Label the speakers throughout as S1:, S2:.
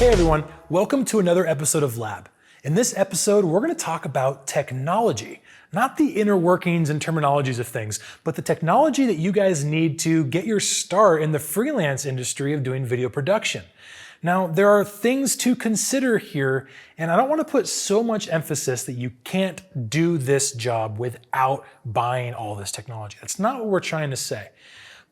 S1: Hey everyone, welcome to another episode of Lab. In this episode, we're going to talk about technology, not the inner workings and terminologies of things, but the technology that you guys need to get your start in the freelance industry of doing video production. Now, there are things to consider here, and I don't want to put so much emphasis that you can't do this job without buying all this technology. That's not what we're trying to say.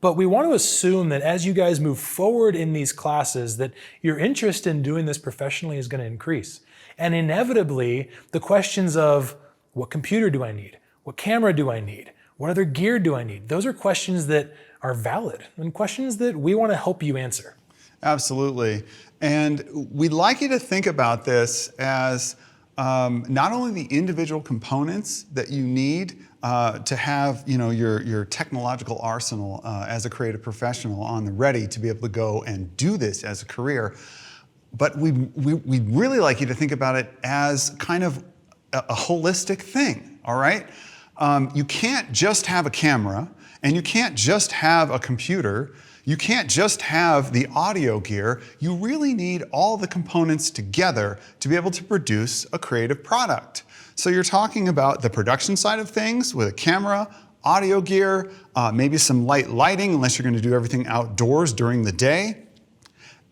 S1: But we want to assume that as you guys move forward in these classes, that your interest in doing this professionally is going to increase. And inevitably, the questions of what computer do I need? What camera do I need? What other gear do I need? Those are questions that are valid and questions that we want to help you answer.
S2: Absolutely. And we'd like you to think about this as not only the individual components that you need to have your technological arsenal as a creative professional on the ready to be able to go and do this as a career, but we'd really like you to think about it as kind of a holistic thing, all right? You can't just have a camera, and you can't just have a computer. You can't just have the audio gear. You really need all the components together to be able to produce a creative product. So you're talking about the production side of things with a camera, audio gear, maybe some lighting, unless you're going to do everything outdoors during the day,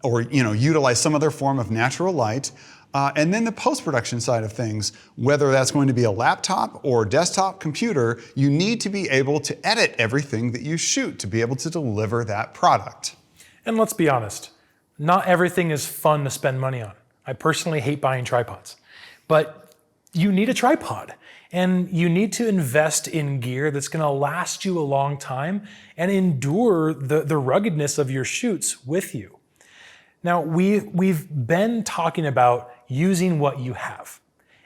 S2: or utilize some other form of natural light. And then the post-production side of things, whether that's going to be a laptop or desktop computer, you need to be able to edit everything that you shoot to be able to deliver that product.
S1: And let's be honest, not everything is fun to spend money on. I personally hate buying tripods, but you need a tripod and you need to invest in gear that's going to last you a long time and endure the ruggedness of your shoots with you. Now, we've been talking about using what you have,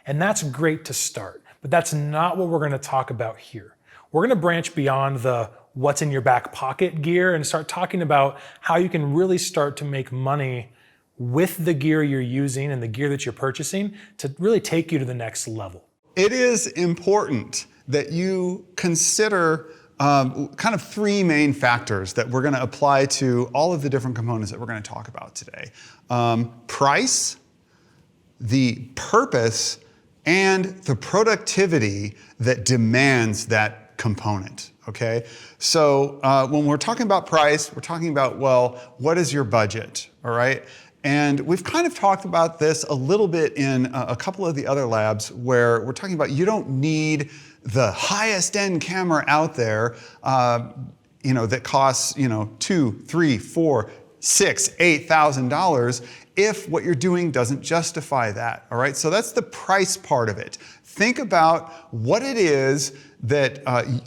S1: and that's great to start, but that's not what we're going to talk about here. We're going to branch beyond the what's in your back pocket gear and start talking about how you can really start to make money with the gear you're using and the gear that you're purchasing to really take you to the next level.
S2: It is important that you consider kind of three main factors that we're going to apply to all of the different components that we're going to talk about today. Price, the purpose, and the productivity that demands that component, okay? So when we're talking about price, we're talking about, well, what is your budget, all right? And we've kind of talked about this a little bit in a couple of the other labs where we're talking about you don't need the highest end camera out there, that costs, $2,000, $3,000, $4,000, $6,000, $8,000 if what you're doing doesn't justify that, all right? So that's the price part of it. Think about what it is that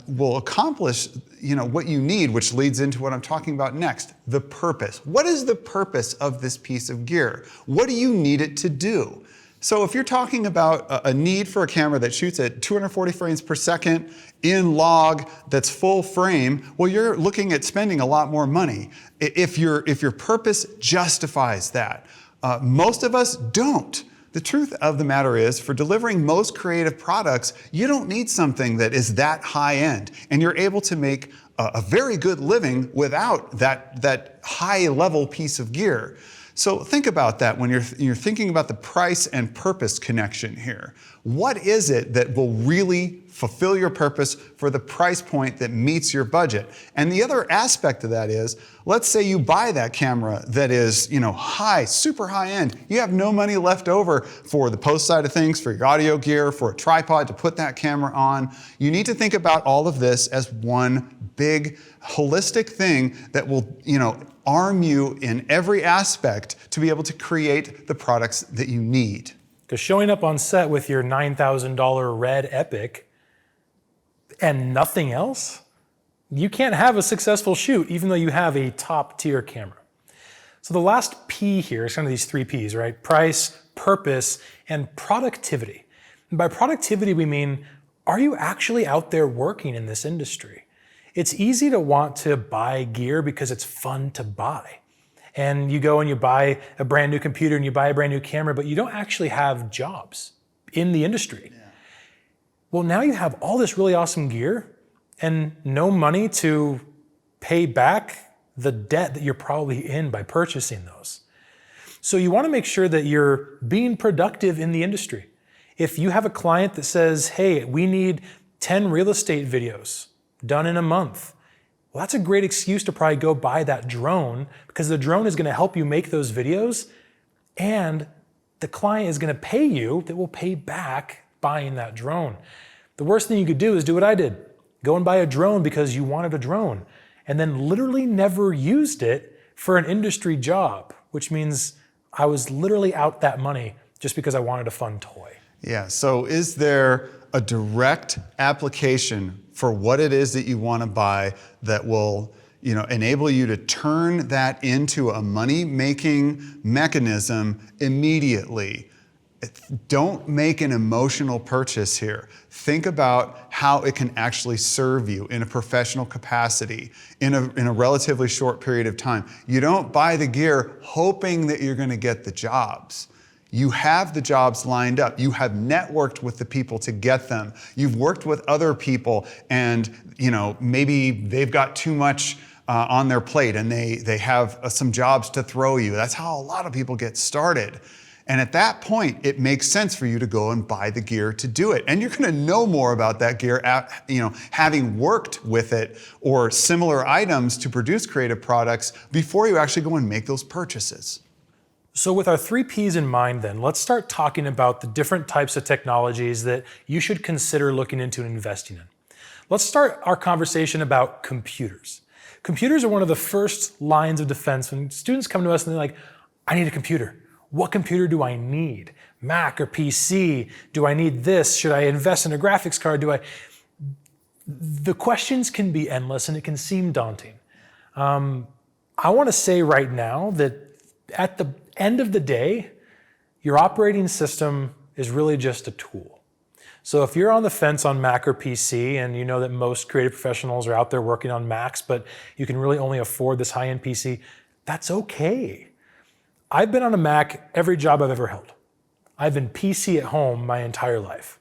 S2: will accomplish, what you need, which leads into what I'm talking about next, the purpose. What is the purpose of this piece of gear? What do you need it to do? So if you're talking about a need for a camera that shoots at 240 frames per second in log that's full frame, well, you're looking at spending a lot more money if your purpose justifies that. Most of us don't. The truth of the matter is, for delivering most creative products, you don't need something that is that high end, and you're able to make a very good living without that high level piece of gear. So think about that when you're thinking about the price and purpose connection here. What is it that will really fulfill your purpose for the price point that meets your budget? And the other aspect of that is, let's say you buy that camera that is, high, super high end. You have no money left over for the post side of things, for your audio gear, for a tripod to put that camera on. You need to think about all of this as one big holistic thing that will, arm you in every aspect to be able to create the products that you need.
S1: Because showing up on set with your $9,000 Red Epic and nothing else, you can't have a successful shoot even though you have a top tier camera. So the last P here is kind of these three Ps, right? Price, purpose, and productivity. And by productivity, we mean, are you actually out there working in this industry? It's easy to want to buy gear because it's fun to buy. And you go and you buy a brand new computer and you buy a brand new camera, but you don't actually have jobs in the industry. Yeah. Well, now you have all this really awesome gear and no money to pay back the debt that you're probably in by purchasing those. So you want to make sure that you're being productive in the industry. If you have a client that says, hey, we need 10 real estate videos done in a month, well, that's a great excuse to probably go buy that drone, because the drone is going to help you make those videos, and the client is going to pay you that will pay back buying that drone. The worst thing you could do is do what I did. Go and buy a drone because you wanted a drone, and then literally never used it for an industry job, which means I was literally out that money just because I wanted a fun toy.
S2: Yeah, so is there a direct application for what it is that you want to buy that will, enable you to turn that into a money-making mechanism immediately? Don't make an emotional purchase here. Think about how it can actually serve you in a professional capacity in a relatively short period of time. You don't buy the gear hoping that you're going to get the jobs. You have the jobs lined up. You have networked with the people to get them. You've worked with other people, and maybe they've got too much on their plate and they have some jobs to throw you. That's how a lot of people get started. And at that point, it makes sense for you to go and buy the gear to do it. And you're going to know more about that gear, having worked with it or similar items to produce creative products before you actually go and make those purchases.
S1: So with our 3 Ps in mind then, let's start talking about the different types of technologies that you should consider looking into and investing in. Let's start our conversation about computers. Computers are one of the first lines of defense when students come to us and they're like, I need a computer. What computer do I need? Mac or PC? Do I need this? Should I invest in a graphics card? The questions can be endless and it can seem daunting. I want to say right now that at the end of the day, your operating system is really just a tool. So if you're on the fence on Mac or PC, and you know that most creative professionals are out there working on Macs, but you can really only afford this high-end PC, that's okay. I've been on a Mac every job I've ever held. I've been PC at home my entire life.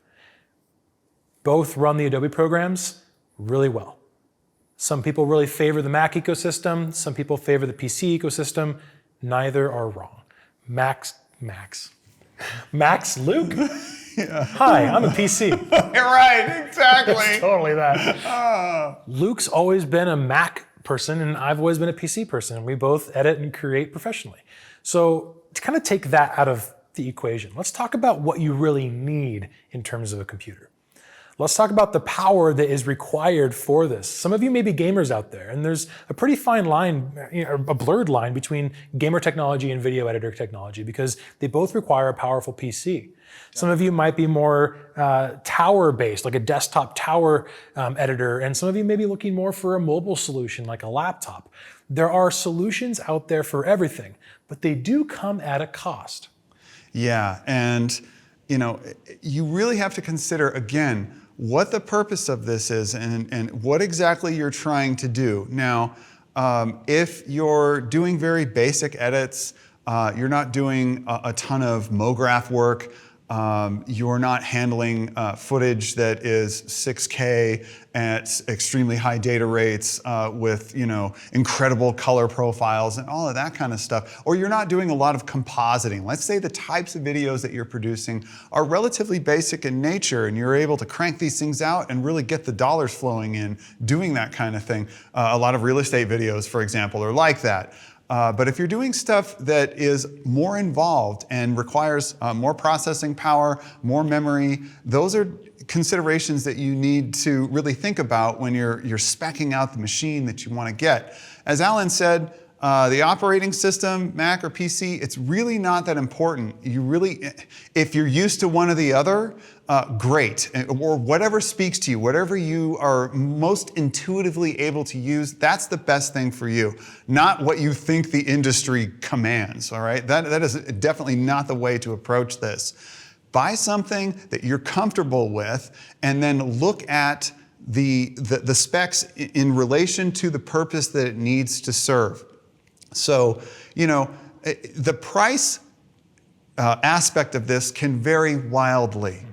S1: Both run the Adobe programs really well. Some people really favor the Mac ecosystem. Some people favor the PC ecosystem. Neither are wrong. Max, Luke? Yeah. Hi, I'm a PC.
S2: Right, exactly.
S1: It's totally that. Luke's always been a Mac person, and I've always been a PC person. We both edit and create professionally. So to kind of take that out of the equation, let's talk about what you really need in terms of a computer. Let's talk about the power that is required for this. Some of you may be gamers out there, and there's a pretty fine line, a blurred line between gamer technology and video editor technology, because they both require a powerful PC. Some of you might be more tower-based, like a desktop tower editor, and some of you may be looking more for a mobile solution, like a laptop. There are solutions out there for everything, but they do come at a cost.
S2: Yeah, and you really have to consider, again, what the purpose of this is and what exactly you're trying to do. Now, if you're doing very basic edits, you're not doing a ton of MoGraph work, you're not handling footage that is 6K at extremely high data rates with incredible color profiles and all of that kind of stuff, or you're not doing a lot of compositing. Let's say the types of videos that you're producing are relatively basic in nature and you're able to crank these things out and really get the dollars flowing in doing that kind of thing. A lot of real estate videos, for example, are like that. But if you're doing stuff that is more involved and requires more processing power, more memory, those are considerations that you need to really think about when you're speccing out the machine that you want to get. As Alan said, the operating system, Mac or PC, it's really not that important. If you're used to one or the other, great. Or whatever speaks to you, whatever you are most intuitively able to use, that's the best thing for you. Not what you think the industry commands, all right? That is definitely not the way to approach this. Buy something that you're comfortable with and then look at the specs in relation to the purpose that it needs to serve. So, the price aspect of this can vary wildly.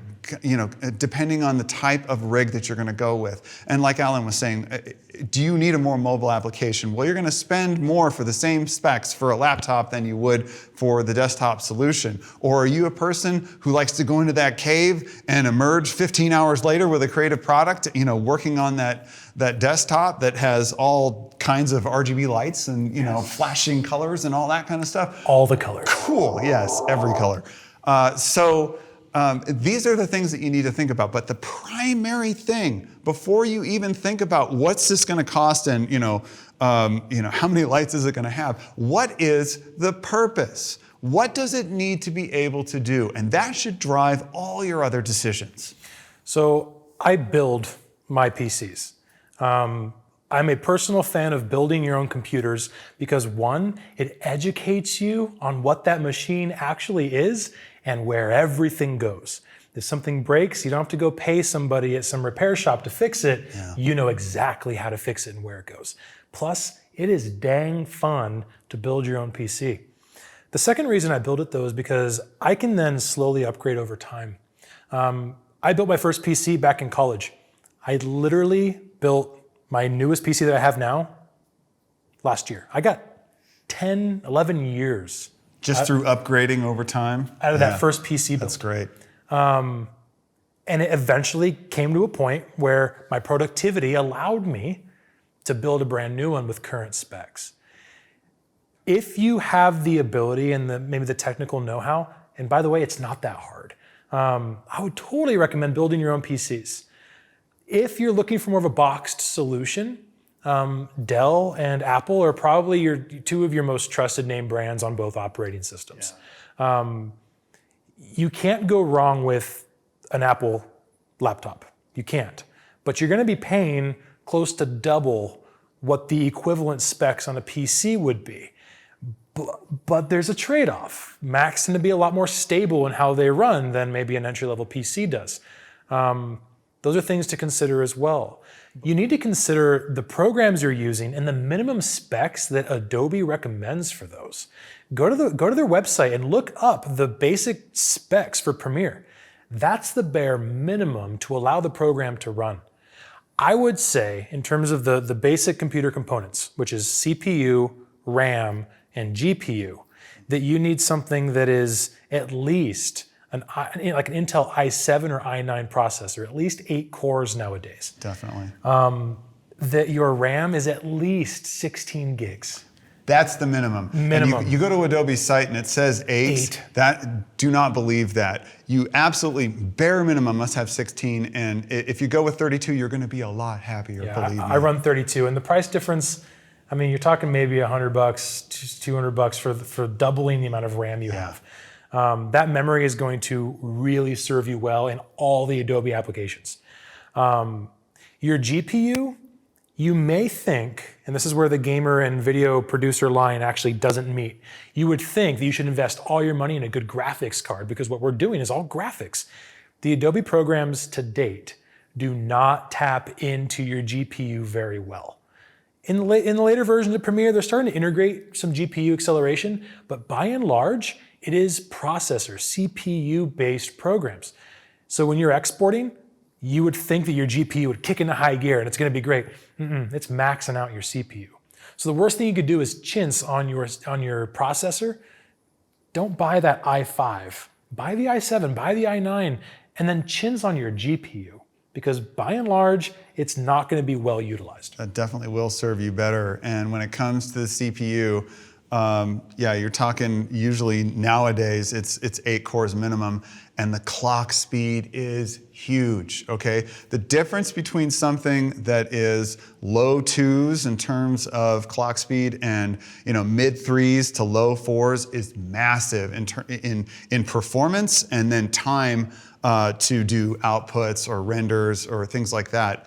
S2: depending on the type of rig that you're going to go with. And like Alan was saying, do you need a more mobile application? Well, you're going to spend more for the same specs for a laptop than you would for the desktop solution. Or are you a person who likes to go into that cave and emerge 15 hours later with a creative product, working on that desktop that has all kinds of RGB lights and flashing colors and all that kind of stuff?
S1: All the colors.
S2: Cool, yes, every color. These are the things that you need to think about. But the primary thing, before you even think about what's this going to cost and how many lights is it going to have, what is the purpose? What does it need to be able to do? And that should drive all your other decisions.
S1: So I build my PCs. I'm a personal fan of building your own computers because one, it educates you on what that machine actually is and where everything goes. If something breaks, you don't have to go pay somebody at some repair shop to fix it. Yeah. You know exactly how to fix it and where it goes. Plus, it is dang fun to build your own PC. The second reason I build it though is because I can then slowly upgrade over time. I built my first PC back in college. I literally built my newest PC that I have now last year. I got 10, 11 years.
S2: Just through upgrading over time?
S1: Out of that first PC build.
S2: That's great.
S1: And it eventually came to a point where my productivity allowed me to build a brand new one with current specs. If you have the ability and maybe the technical know-how, and by the way, it's not that hard, I would totally recommend building your own PCs. If you're looking for more of a boxed solution, Dell and Apple are probably two of your most trusted name brands on both operating systems. Yeah. You can't go wrong with an Apple laptop. You can't. But you're going to be paying close to double what the equivalent specs on a PC would be. But there's a trade-off. Macs tend to be a lot more stable in how they run than maybe an entry-level PC does. Those are things to consider as well. You need to consider the programs you're using and the minimum specs that Adobe recommends for those. Go to their website and look up the basic specs for Premiere. That's the bare minimum to allow the program to run. I would say, in terms of the basic computer components, which is CPU, RAM, and GPU, that you need something that is at least like an Intel i7 or i9 processor, at least 8 cores nowadays.
S2: Definitely.
S1: That your RAM is at least 16 gigs.
S2: That's the minimum.
S1: Minimum.
S2: You go to Adobe's site and it says 8. Do not believe that. You absolutely, bare minimum, must have 16. And if you go with 32, you're going to be a lot happier, believe me.
S1: I run 32. And the price difference, I mean, you're talking maybe $100, $200 for doubling the amount of RAM you have. That memory is going to really serve you well in all the Adobe applications. Your GPU, you may think, and this is where the gamer and video producer line actually doesn't meet, you would think that you should invest all your money in a good graphics card because what we're doing is all graphics. The Adobe programs to date do not tap into your GPU very well. In the later versions of Premiere, they're starting to integrate some GPU acceleration, but by and large, it is processor, CPU-based programs. So when you're exporting, you would think that your GPU would kick into high gear and it's going to be great. It's maxing out your CPU. So the worst thing you could do is chintz on your processor. Don't buy that i5. Buy the i7, buy the i9, and then chintz on your GPU. Because by and large, it's not going to be well utilized.
S2: That definitely will serve you better. And when it comes to the CPU, you're talking usually nowadays it's 8 cores minimum, and the clock speed is huge, okay? The difference between something that is low 2s in terms of clock speed and mid 3s to low 4s is massive in performance and then time to do outputs or renders or things like that.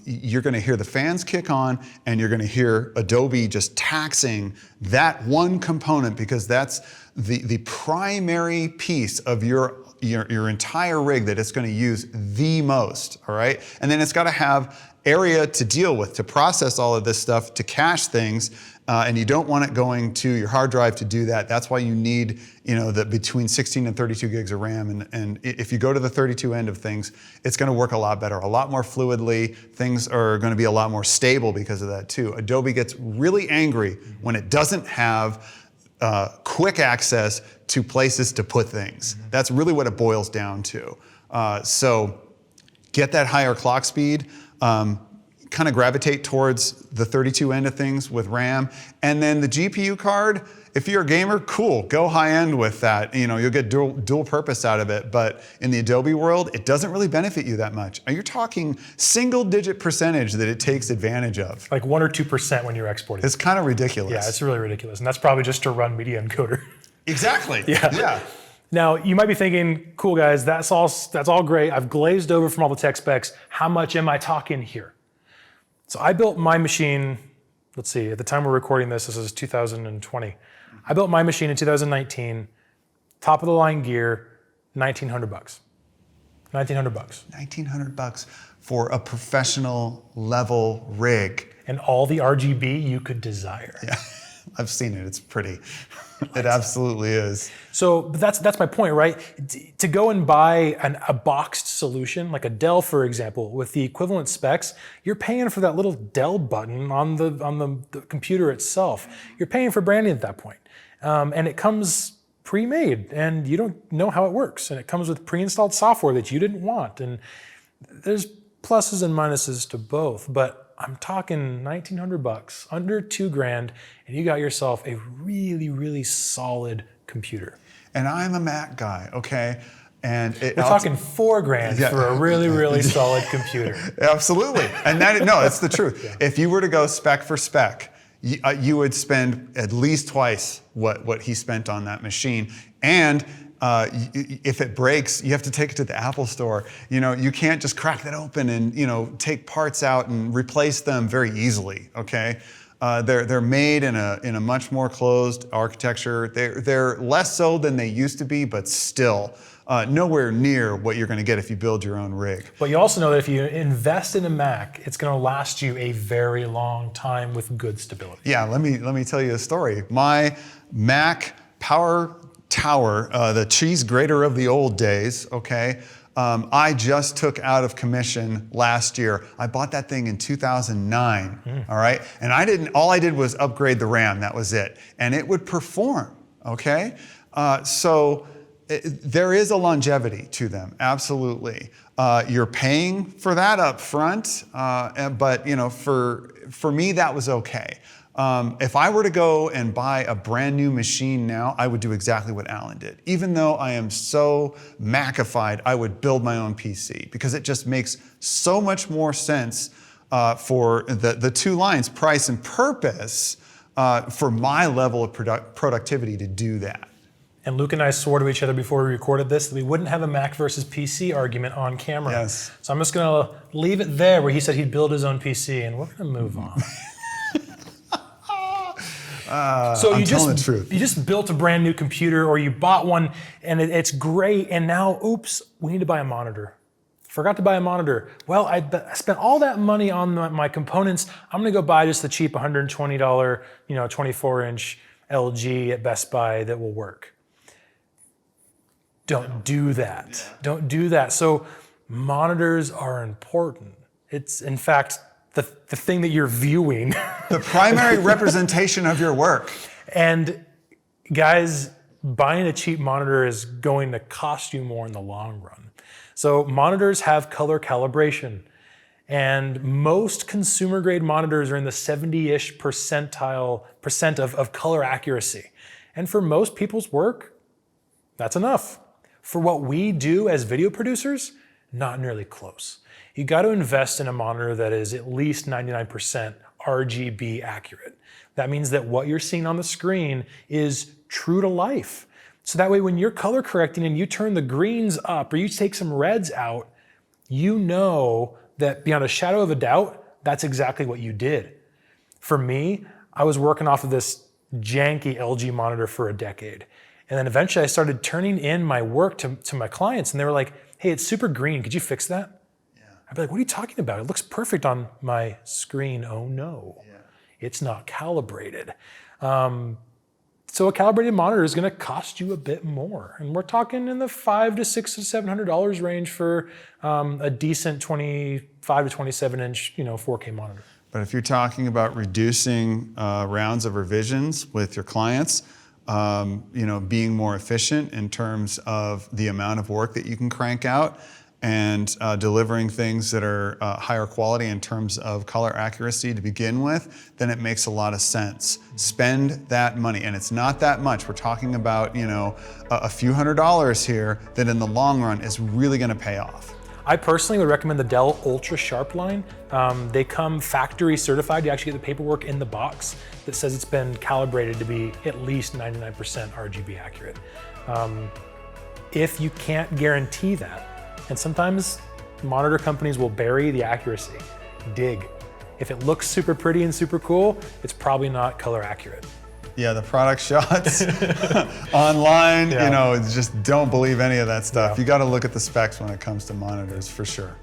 S2: You're going to hear the fans kick on and you're going to hear Adobe just taxing that one component because that's the primary piece of your your entire rig that it's going to use the most, all right? And then it's got to have area to deal with, to process all of this stuff, to cache things, and you don't want it going to your hard drive to do that. That's why you need, the between 16 and 32 gigs of RAM. And if you go to the 32 end of things, it's going to work a lot better, a lot more fluidly. Things are going to be a lot more stable because of that too. Adobe gets really angry when it doesn't have quick access to places to put things. That's really what it boils down to. So get that higher clock speed. Kind of gravitate towards the 32 end of things with RAM. And then the GPU card, if you're a gamer, cool, go high end with that. You'll get dual purpose out of it. But in the Adobe world, it doesn't really benefit you that much. You're talking single digit percentage that it takes advantage of.
S1: Like 1 or 2% when you're exporting.
S2: It's kind of ridiculous.
S1: Yeah, it's really ridiculous. And that's probably just to run Media Encoder.
S2: Exactly.
S1: Yeah. Now, you might be thinking, cool guys, that's all great. I've glazed over from all the tech specs. How much am I talking here? So I built my machine, let's see, at the time we're recording this is 2020. I built my machine in 2019, top of the line gear, $1,900. $1,900.
S2: $1,900 for a professional level rig.
S1: And all the RGB you could desire.
S2: Yeah, I've seen it, it's pretty. It absolutely is.
S1: So but that's my point, right? To go and buy a boxed solution, like a Dell, for example, with the equivalent specs, you're paying for that little Dell button on the computer itself. You're paying for branding at that point. And it comes pre-made, and you don't know how it works. And it comes with pre-installed software that you didn't want. And there's pluses and minuses to both, but I'm talking $1,900, under $2,000, and you got yourself a really, really solid computer.
S2: And I'm a Mac guy, okay? And
S1: we're talking $4,000 for a really, really solid computer.
S2: Absolutely, and it's the truth. Yeah. If you were to go spec for spec, you would spend at least twice what he spent on that machine. And if it breaks, you have to take it to the Apple store. You can't just crack that open and take parts out and replace them very easily. Okay, they're made in a much more closed architecture. They're less so than they used to be, but still nowhere near what you're going to get if you build your own rig.
S1: But you also know that if you invest in a Mac, it's going to last you a very long time with good stability.
S2: Yeah, let me tell you a story. My Mac Power Tower, the cheese grater of the old days, okay? I just took out of commission last year. I bought that thing in 2009, all right? And all I did was upgrade the RAM, that was it. And it would perform, okay? There is a longevity to them, absolutely. You're paying for that up front, but for me, that was okay. If I were to go and buy a brand new machine now, I would do exactly what Alan did. Even though I am so Macified, I would build my own PC because it just makes so much more sense for the two lines, price and purpose, for my level of productivity to do that.
S1: And Luke and I swore to each other before we recorded this that we wouldn't have a Mac versus PC argument on camera.
S2: Yes.
S1: So I'm just going to leave it there where he said he'd build his own PC, and we're going to move on. So
S2: I'm telling the truth.
S1: You just built a brand new computer, or you bought one and it's great, and now, oops, we need to buy a monitor. Forgot to buy a monitor. Well, I spent all that money on my components. I'm gonna go buy just the cheap $120, 24-inch LG at Best Buy that will work. Don't do that. Yeah. Don't do that. So monitors are important. It's, in fact, the thing that you're viewing.
S2: The primary representation of your work.
S1: And guys, buying a cheap monitor is going to cost you more in the long run. So monitors have color calibration. And most consumer grade monitors are in the 70-ish percent of color accuracy. And for most people's work, that's enough. For what we do as video producers, not nearly close. You got to invest in a monitor that is at least 99% RGB accurate. That means that what you're seeing on the screen is true to life. So that way when you're color correcting and you turn the greens up or you take some reds out, you know that beyond a shadow of a doubt, that's exactly what you did. For me, I was working off of this janky LG monitor for a decade. And then eventually I started turning in my work to my clients, and they were like, hey, it's super green. Could you fix that? Yeah. I'd be like, what are you talking about? It looks perfect on my screen. Oh no, it's not calibrated. So a calibrated monitor is going to cost you a bit more, and we're talking in the $500 to $600 to $700 range for a decent 25 to 27 inch, 4K monitor.
S2: But if you're talking about reducing rounds of revisions with your clients, being more efficient in terms of the amount of work that you can crank out, and delivering things that are higher quality in terms of color accuracy to begin with, then it makes a lot of sense. Spend that money, and it's not that much. We're talking about a few $100s here that in the long run is really going to pay off.
S1: I personally would recommend the Dell Ultra Sharp line. They come factory certified. You actually get the paperwork in the box that says it's been calibrated to be at least 99% RGB accurate. If you can't guarantee that, and sometimes monitor companies will bury the accuracy, dig. If it looks super pretty and super cool, it's probably not color accurate.
S2: Yeah, the product shots online, just don't believe any of that stuff. You got to look at the specs when it comes to monitors for sure.